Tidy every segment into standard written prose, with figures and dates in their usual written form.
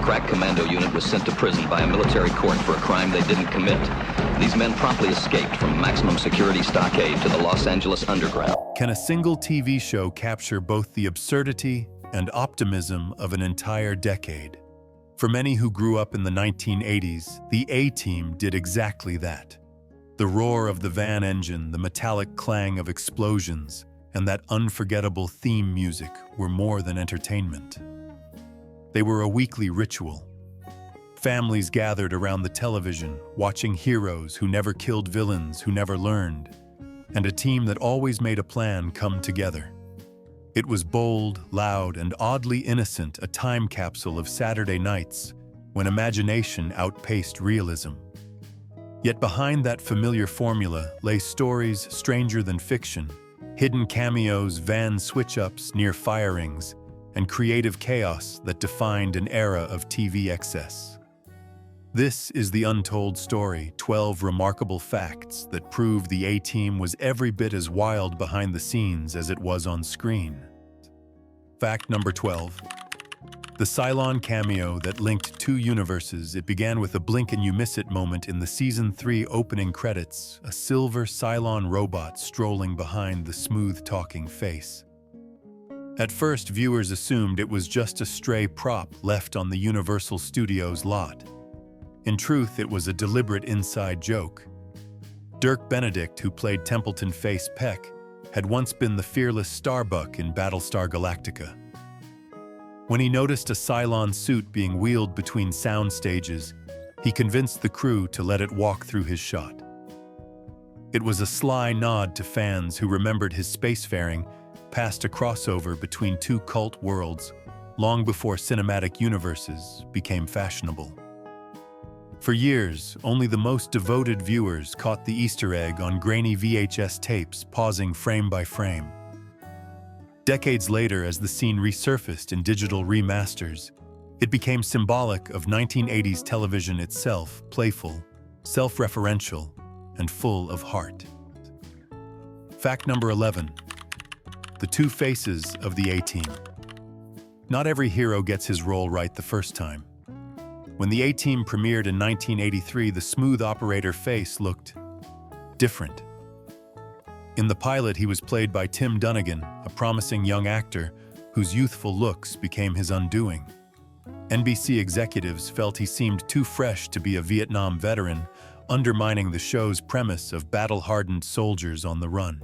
crack commando unit was sent to prison by a military court for a crime they didn't commit. These men promptly escaped from maximum security stockade to the Los Angeles underground. Can a single TV show capture both the absurdity and optimism of an entire decade? For many who grew up in the 1980s, the A-Team did exactly that. The roar of the van engine, the metallic clang of explosions, and that unforgettable theme music were more than entertainment. They were a weekly ritual. Families gathered around the television, watching heroes who never killed villains who never learned, and a team that always made a plan come together. It was bold, loud, and oddly innocent, a time capsule of Saturday nights when imagination outpaced realism. Yet behind that familiar formula lay stories stranger than fiction, hidden cameos, van switch-ups, near firings, and creative chaos that defined an era of TV excess. This is the untold story, 12 remarkable facts that prove the A-Team was every bit as wild behind the scenes as it was on screen. Fact number 12. The Cylon cameo that linked two universes. It began with a blink-and-you-miss-it moment in the Season 3 opening credits, a silver Cylon robot strolling behind the smooth-talking face. At first, viewers assumed it was just a stray prop left on the Universal Studios lot. In truth, it was a deliberate inside joke. Dirk Benedict, who played Templeton Face Peck, had once been the fearless Starbuck in Battlestar Galactica. When he noticed a Cylon suit being wheeled between sound stages, he convinced the crew to let it walk through his shot. It was a sly nod to fans who remembered his spacefaring past a crossover between two cult worlds long before cinematic universes became fashionable. For years, only the most devoted viewers caught the Easter egg on grainy VHS tapes, pausing frame by frame. Decades later, as the scene resurfaced in digital remasters, it became symbolic of 1980s television itself, playful, self-referential, and full of heart. Fact number 11. The two faces of the A-Team. Not every hero gets his role right the first time. When the A-Team premiered in 1983, the smooth operator face looked different. In the pilot, he was played by Tim Dunnigan, a promising young actor whose youthful looks became his undoing. NBC executives felt he seemed too fresh to be a Vietnam veteran, undermining the show's premise of battle-hardened soldiers on the run.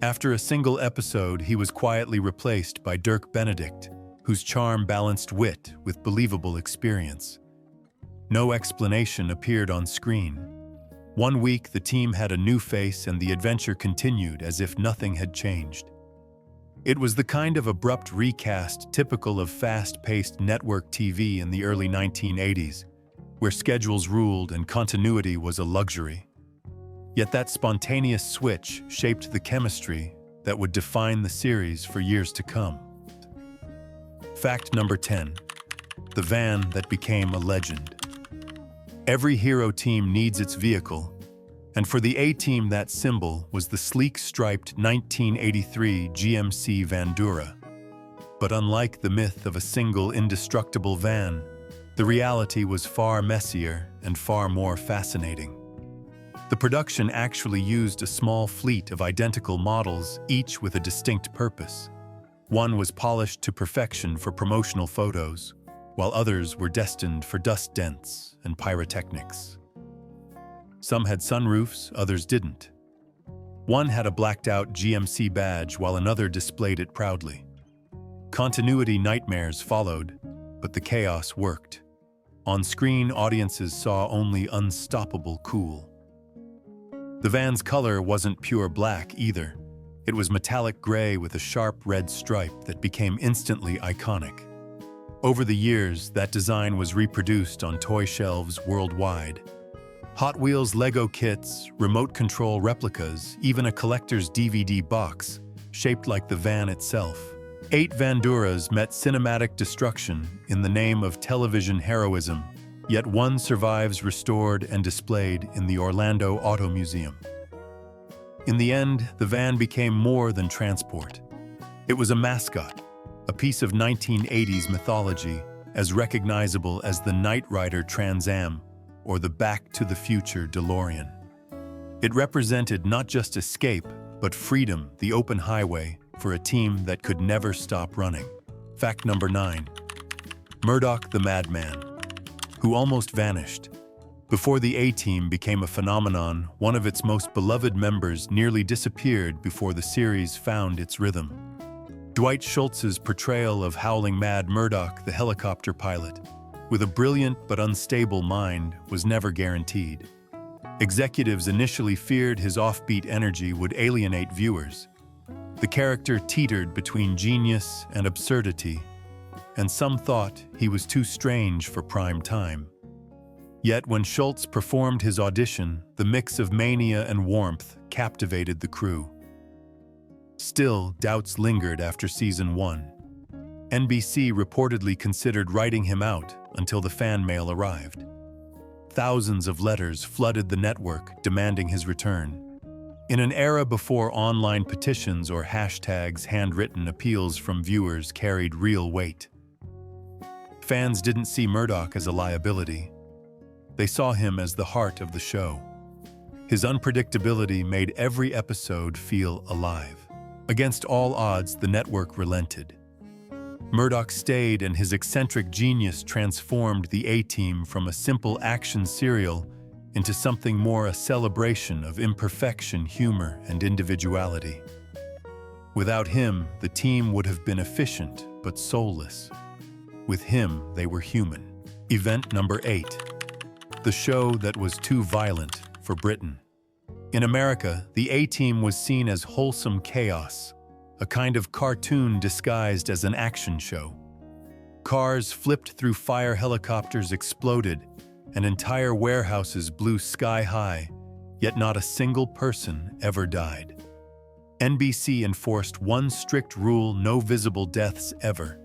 After a single episode, he was quietly replaced by Dirk Benedict, whose charm balanced wit with believable experience. No explanation appeared on screen. One week, the team had a new face and the adventure continued as if nothing had changed. It was the kind of abrupt recast typical of fast-paced network TV in the early 1980s, where schedules ruled and continuity was a luxury. Yet that spontaneous switch shaped the chemistry that would define the series for years to come. Fact number 10. The van that became a legend. Every hero team needs its vehicle, and for the A-Team that symbol was the sleek striped 1983 GMC Vandura. But unlike the myth of a single indestructible van, the reality was far messier and far more fascinating. The production actually used a small fleet of identical models, each with a distinct purpose. One was polished to perfection for promotional photos, while others were destined for dust dents and pyrotechnics. Some had sunroofs, others didn't. One had a blacked-out GMC badge, while another displayed it proudly. Continuity nightmares followed, but the chaos worked. On screen, audiences saw only unstoppable cool. The van's color wasn't pure black either. It was metallic gray with a sharp red stripe that became instantly iconic. Over the years, that design was reproduced on toy shelves worldwide. Hot Wheels Lego kits, remote control replicas, even a collector's DVD box, shaped like the van itself. 8 Vanduras met cinematic destruction in the name of television heroism, yet one survives restored and displayed in the Orlando Auto Museum. In the end, the van became more than transport. It was a mascot, a piece of 1980s mythology, as recognizable as the Knight Rider Trans Am or the Back to the Future DeLorean. It represented not just escape, but freedom, the open highway, for a team that could never stop running. Fact number 9. Murdoch the Madman, who almost vanished. Before the A-Team became a phenomenon, one of its most beloved members nearly disappeared before the series found its rhythm. Dwight Schultz's portrayal of howling mad Murdoch, the helicopter pilot, with a brilliant but unstable mind, was never guaranteed. Executives initially feared his offbeat energy would alienate viewers. The character teetered between genius and absurdity, and some thought he was too strange for prime time. Yet when Schultz performed his audition, the mix of mania and warmth captivated the crew. Still, doubts lingered after season 1. NBC reportedly considered writing him out until the fan mail arrived. Thousands of letters flooded the network demanding his return. In an era before online petitions or hashtags, handwritten appeals from viewers carried real weight. Fans didn't see Murdoch as a liability. They saw him as the heart of the show. His unpredictability made every episode feel alive. Against all odds, the network relented. Murdoch stayed, and his eccentric genius transformed the A-Team from a simple action serial into something more, a celebration of imperfection, humor, and individuality. Without him, the team would have been efficient but soulless. With him, they were human. Event number 8. The show that was too violent for Britain. In America, the A-Team was seen as wholesome chaos, a kind of cartoon disguised as an action show. Cars flipped through fire, helicopters exploded, and entire warehouses blew sky high, yet not a single person ever died. NBC enforced one strict rule: no visible deaths ever.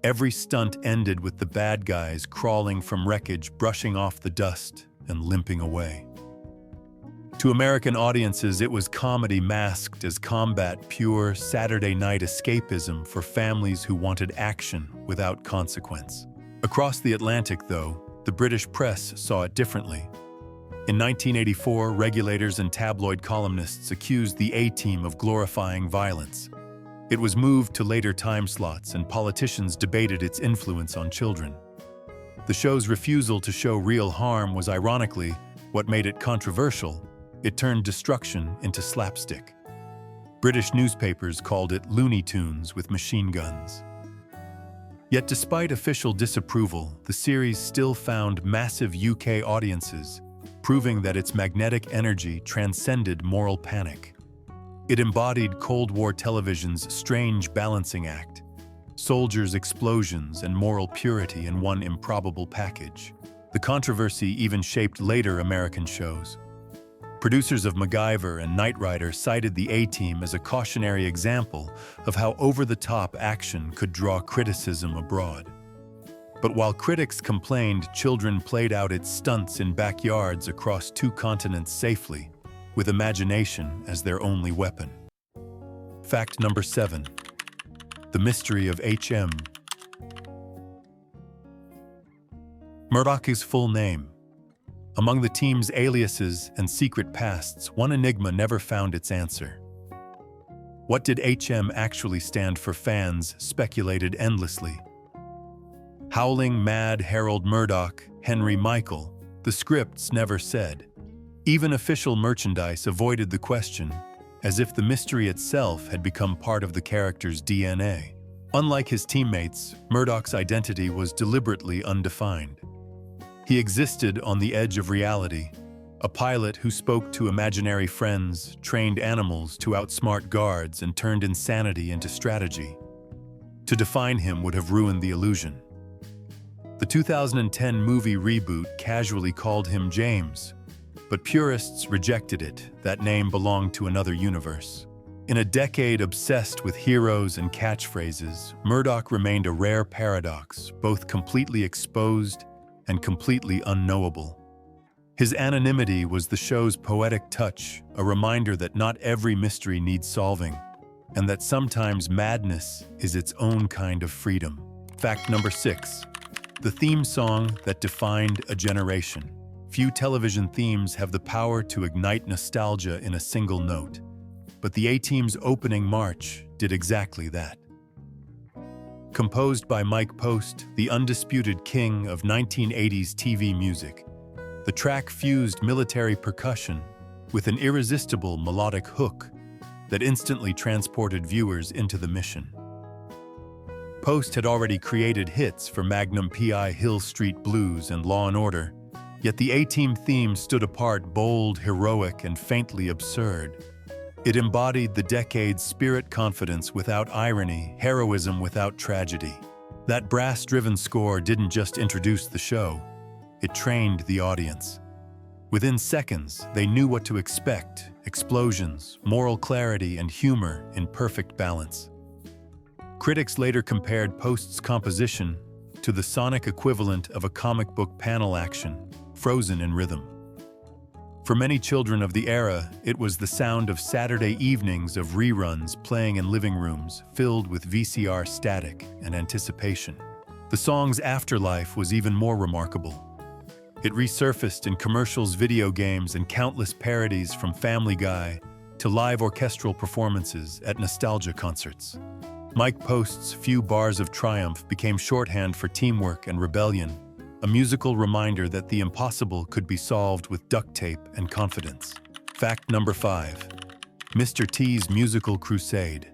Every stunt ended with the bad guys crawling from wreckage, brushing off the dust, and limping away. To American audiences, it was comedy masked as combat, pure Saturday night escapism for families who wanted action without consequence. Across the Atlantic, though, the British press saw it differently. In 1984, regulators and tabloid columnists accused the A-Team of glorifying violence. It was moved to later time slots, and politicians debated its influence on children. The show's refusal to show real harm was ironically what made it controversial. It turned destruction into slapstick. British newspapers called it Looney Tunes with machine guns. Yet despite official disapproval, the series still found massive UK audiences, proving that its magnetic energy transcended moral panic. It embodied Cold War television's strange balancing act: soldiers, explosions, and moral purity in one improbable package. The controversy even shaped later American shows. Producers of MacGyver and Knight Rider cited the A-Team as a cautionary example of how over-the-top action could draw criticism abroad. But while critics complained, children played out its stunts in backyards across 2 continents safely, with imagination as their only weapon. Fact number 7. The mystery of HM. Murdoch's full name. Among the team's aliases and secret pasts, one enigma never found its answer. What did HM actually stand for? Fans speculated endlessly. Howling Mad Harold Murdoch, Henry Michael, the scripts never said. Even official merchandise avoided the question, as if the mystery itself had become part of the character's DNA. Unlike his teammates, Murdoch's identity was deliberately undefined. He existed on the edge of reality, a pilot who spoke to imaginary friends, trained animals to outsmart guards, and turned insanity into strategy. To define him would have ruined the illusion. The 2010 movie reboot casually called him James, but purists rejected it. That name belonged to another universe. In a decade obsessed with heroes and catchphrases, Murdoch remained a rare paradox, both completely exposed and completely unknowable. His anonymity was the show's poetic touch, a reminder that not every mystery needs solving, and that sometimes madness is its own kind of freedom. Fact number 6. the theme song that defined a generation. Few television themes have the power to ignite nostalgia in a single note, but the A-Team's opening march did exactly that. Composed by Mike Post, the undisputed king of 1980s TV music, the track fused military percussion with an irresistible melodic hook that instantly transported viewers into the mission. Post had already created hits for Magnum P.I., Hill Street Blues, and Law & Order, yet the A-Team theme stood apart, bold, heroic, and faintly absurd. It embodied the decade's spirit, confidence without irony, heroism without tragedy. That brass-driven score didn't just introduce the show, it trained the audience. Within seconds, they knew what to expect: explosions, moral clarity, and humor in perfect balance. Critics later compared Post's composition to the sonic equivalent of a comic book panel action, frozen in rhythm. For many children of the era, it was the sound of Saturday evenings of reruns playing in living rooms filled with VCR static and anticipation. The song's afterlife was even more remarkable. It resurfaced in commercials, video games, and countless parodies, from Family Guy to live orchestral performances at nostalgia concerts. Mike Post's few bars of triumph became shorthand for teamwork and rebellion, a musical reminder that the impossible could be solved with duct tape and confidence. Fact number 5. Mr. T's musical crusade.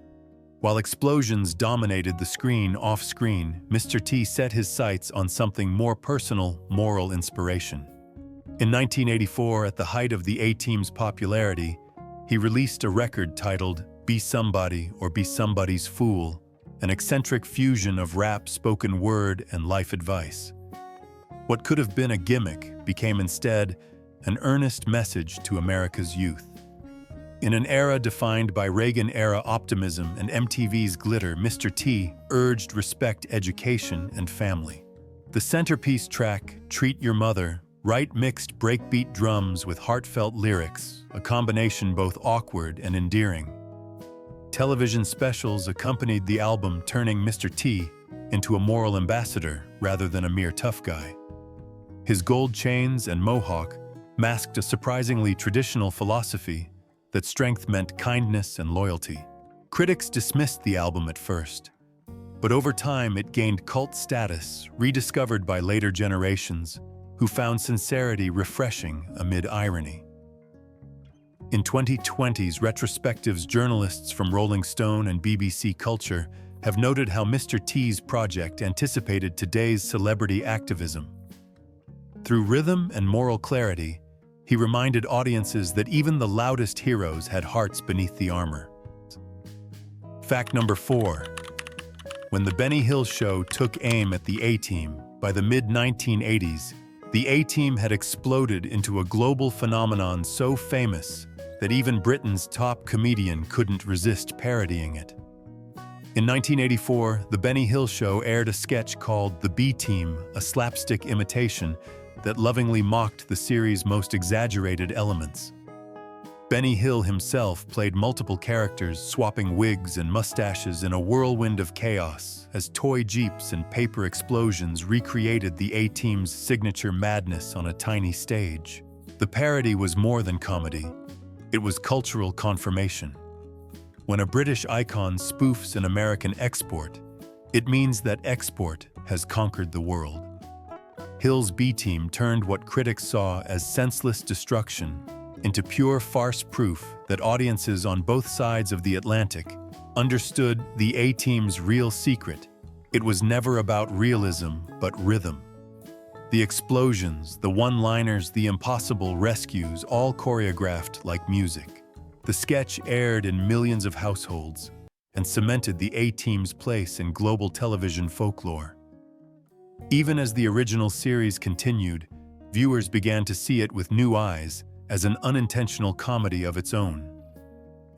While explosions dominated the screen off-screen, Mr. T set his sights on something more personal: moral inspiration. In 1984, at the height of the A-Team's popularity, he released a record titled "Be Somebody or Be Somebody's Fool," an eccentric fusion of rap, spoken word, and life advice. What could have been a gimmick became instead an earnest message to America's youth. In an era defined by Reagan-era optimism and MTV's glitter, Mr. T urged respect, education, and family. The centerpiece track, "Treat Your Mother," mixed breakbeat drums with heartfelt lyrics, a combination both awkward and endearing. Television specials accompanied the album, turning Mr. T into a moral ambassador rather than a mere tough guy. His gold chains and mohawk masked a surprisingly traditional philosophy that strength meant kindness and loyalty. Critics dismissed the album at first, but over time it gained cult status, rediscovered by later generations who found sincerity refreshing amid irony. In 2020's retrospectives, journalists from Rolling Stone and BBC Culture have noted how Mr. T's project anticipated today's celebrity activism. Through rhythm and moral clarity, he reminded audiences that even the loudest heroes had hearts beneath the armor. Fact number 4. When the Benny Hill Show took aim at the A-Team, by the mid-1980s, the A-Team had exploded into a global phenomenon so famous that even Britain's top comedian couldn't resist parodying it. In 1984, the Benny Hill Show aired a sketch called The B-Team, a slapstick imitation that lovingly mocked the series' most exaggerated elements. Benny Hill himself played multiple characters, swapping wigs and mustaches in a whirlwind of chaos as toy jeeps and paper explosions recreated the A-Team's signature madness on a tiny stage. The parody was more than comedy. It was cultural confirmation. When a British icon spoofs an American export, it means that export has conquered the world. Hill's B-Team turned what critics saw as senseless destruction into pure farce, proof that audiences on both sides of the Atlantic understood the A-Team's real secret. It was never about realism, but rhythm. The explosions, the one-liners, the impossible rescues, all choreographed like music. The sketch aired in millions of households and cemented the A-Team's place in global television folklore. Even as the original series continued, viewers began to see it with new eyes as an unintentional comedy of its own.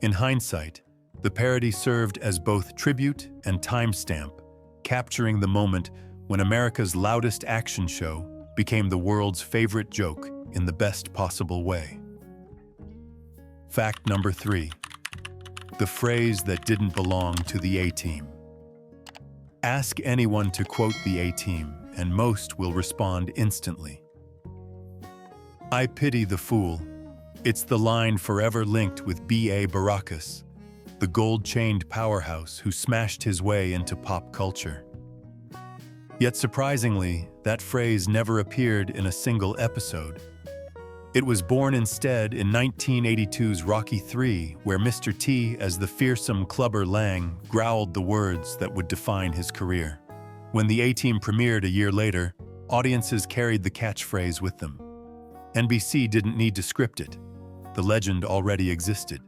In hindsight, the parody served as both tribute and timestamp, capturing the moment when America's loudest action show became the world's favorite joke in the best possible way. Fact number 3. The phrase that didn't belong to the A-Team. Ask anyone to quote the A-Team, and most will respond instantly. I pity the fool. It's the line forever linked with B.A. Baracus, the gold-chained powerhouse who smashed his way into pop culture. Yet surprisingly, that phrase never appeared in a single episode. It was born instead in 1982's Rocky III, where Mr. T, as the fearsome Clubber Lang, growled the words that would define his career. When the A-Team premiered a year later, audiences carried the catchphrase with them. NBC didn't need to script it. The legend already existed.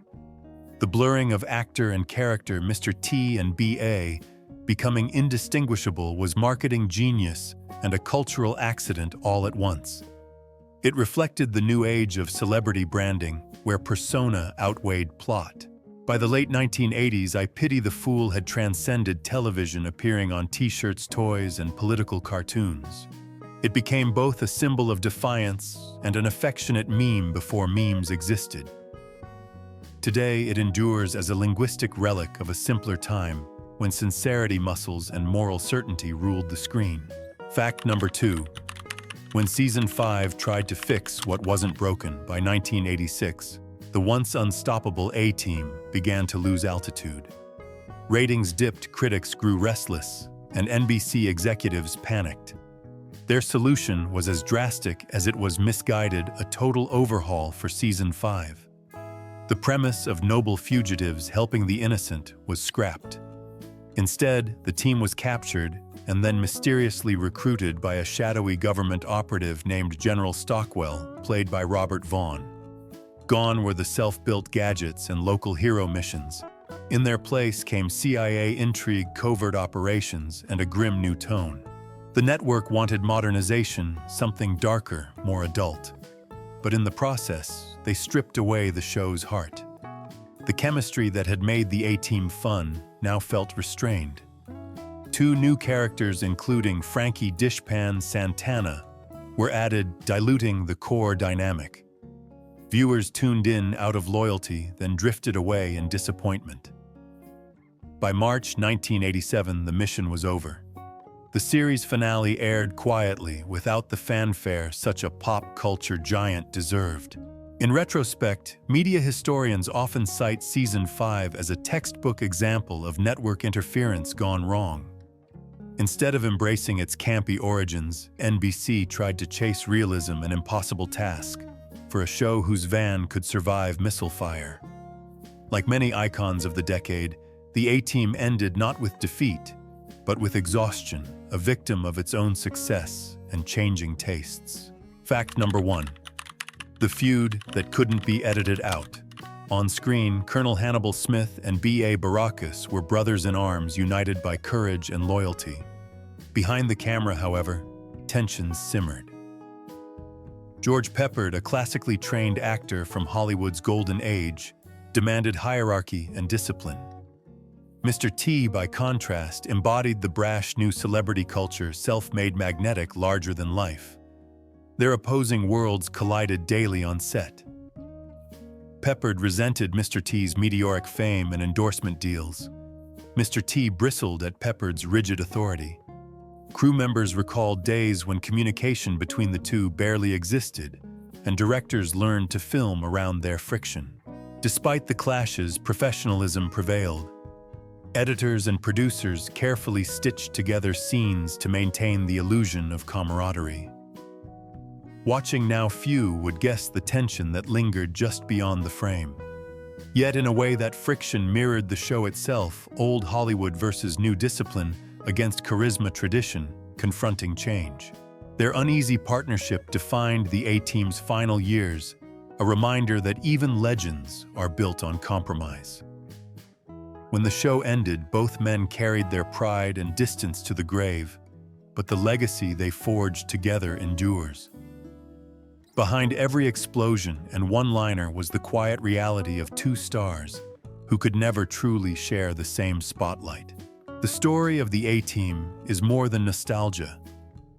The blurring of actor and character, Mr. T and B.A., becoming indistinguishable, was marketing genius and a cultural accident all at once. It reflected the new age of celebrity branding, where persona outweighed plot. By the late 1980s, I Pity the Fool had transcended television, appearing on t-shirts, toys, and political cartoons. It became both a symbol of defiance and an affectionate meme before memes existed. Today, it endures as a linguistic relic of a simpler time, when sincerity muscles and moral certainty ruled the screen. Fact number 2. When Season 5 tried to fix what wasn't broken by 1986, the once unstoppable A-Team began to lose altitude. Ratings dipped, critics grew restless, and NBC executives panicked. Their solution was as drastic as it was misguided: a total overhaul for Season 5. The premise of noble fugitives helping the innocent was scrapped. Instead, the team was captured and then mysteriously recruited by a shadowy government operative named General Stockwell, played by Robert Vaughn. Gone were the self-built gadgets and local hero missions. In their place came CIA intrigue, covert operations, and a grim new tone. The network wanted modernization, something darker, more adult. But in the process, they stripped away the show's heart. The chemistry that had made the A-Team fun now felt restrained. 2 new characters, including Frankie Dishpan Santana, were added, diluting the core dynamic. Viewers tuned in out of loyalty, then drifted away in disappointment. By March 1987, the mission was over. The series finale aired quietly, without the fanfare such a pop culture giant deserved. In retrospect, media historians often cite Season 5 as a textbook example of network interference gone wrong. Instead of embracing its campy origins, NBC tried to chase realism, an impossible task, for a show whose van could survive missile fire. Like many icons of the decade, the A-Team ended not with defeat, but with exhaustion, a victim of its own success and changing tastes. Fact number 1. The feud that couldn't be edited out. On screen, Colonel Hannibal Smith and B.A. Baracus were brothers in arms, united by courage and loyalty. Behind the camera, however, tensions simmered. George Peppard, a classically trained actor from Hollywood's golden age, demanded hierarchy and discipline. Mr. T, by contrast, embodied the brash new celebrity culture, self-made, magnetic, larger than life. Their opposing worlds collided daily on set. Peppard resented Mr. T's meteoric fame and endorsement deals. Mr. T bristled at Peppard's rigid authority. Crew members recalled days when communication between the two barely existed, and directors learned to film around their friction. Despite the clashes, professionalism prevailed. Editors and producers carefully stitched together scenes to maintain the illusion of camaraderie. Watching now, few would guess the tension that lingered just beyond the frame. Yet in a way, that friction mirrored the show itself, old Hollywood versus new discipline against charisma tradition, confronting change. Their uneasy partnership defined the A-Team's final years, a reminder that even legends are built on compromise. When the show ended, both men carried their pride and distance to the grave, but the legacy they forged together endures. Behind every explosion and one-liner was the quiet reality of 2 stars who could never truly share the same spotlight. The story of the A-Team is more than nostalgia.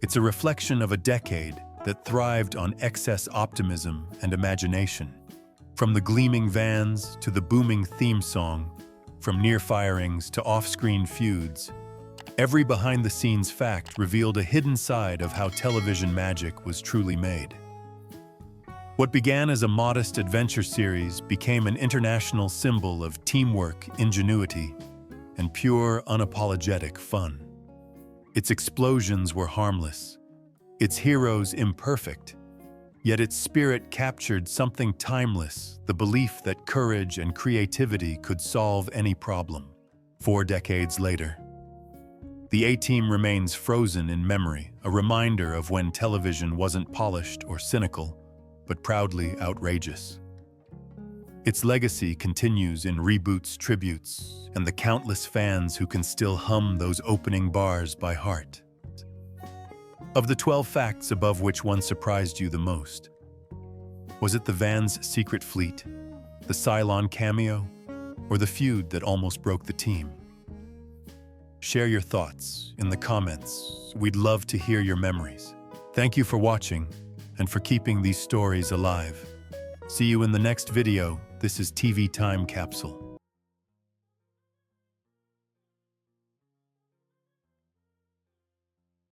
It's a reflection of a decade that thrived on excess optimism and imagination. From the gleaming vans to the booming theme song, from near firings to off-screen feuds, Every behind-the-scenes fact revealed a hidden side of how television magic was truly made. What began as a modest adventure series became an international symbol of teamwork, ingenuity, and pure, unapologetic fun. Its explosions were harmless, its heroes imperfect, yet its spirit captured something timeless, the belief that courage and creativity could solve any problem. 4 decades later, the A-Team remains frozen in memory, a reminder of when television wasn't polished or cynical, but proudly outrageous. Its legacy continues in reboots, tributes, and the countless fans who can still hum those opening bars by heart. Of the 12 facts above, which one surprised you the most? Was it the Van's secret fleet, the Cylon cameo, or the feud that almost broke the team? Share your thoughts in the comments. We'd love to hear your memories. Thank you for watching and for keeping these stories alive. See you in the next video. This is TV Time Capsule.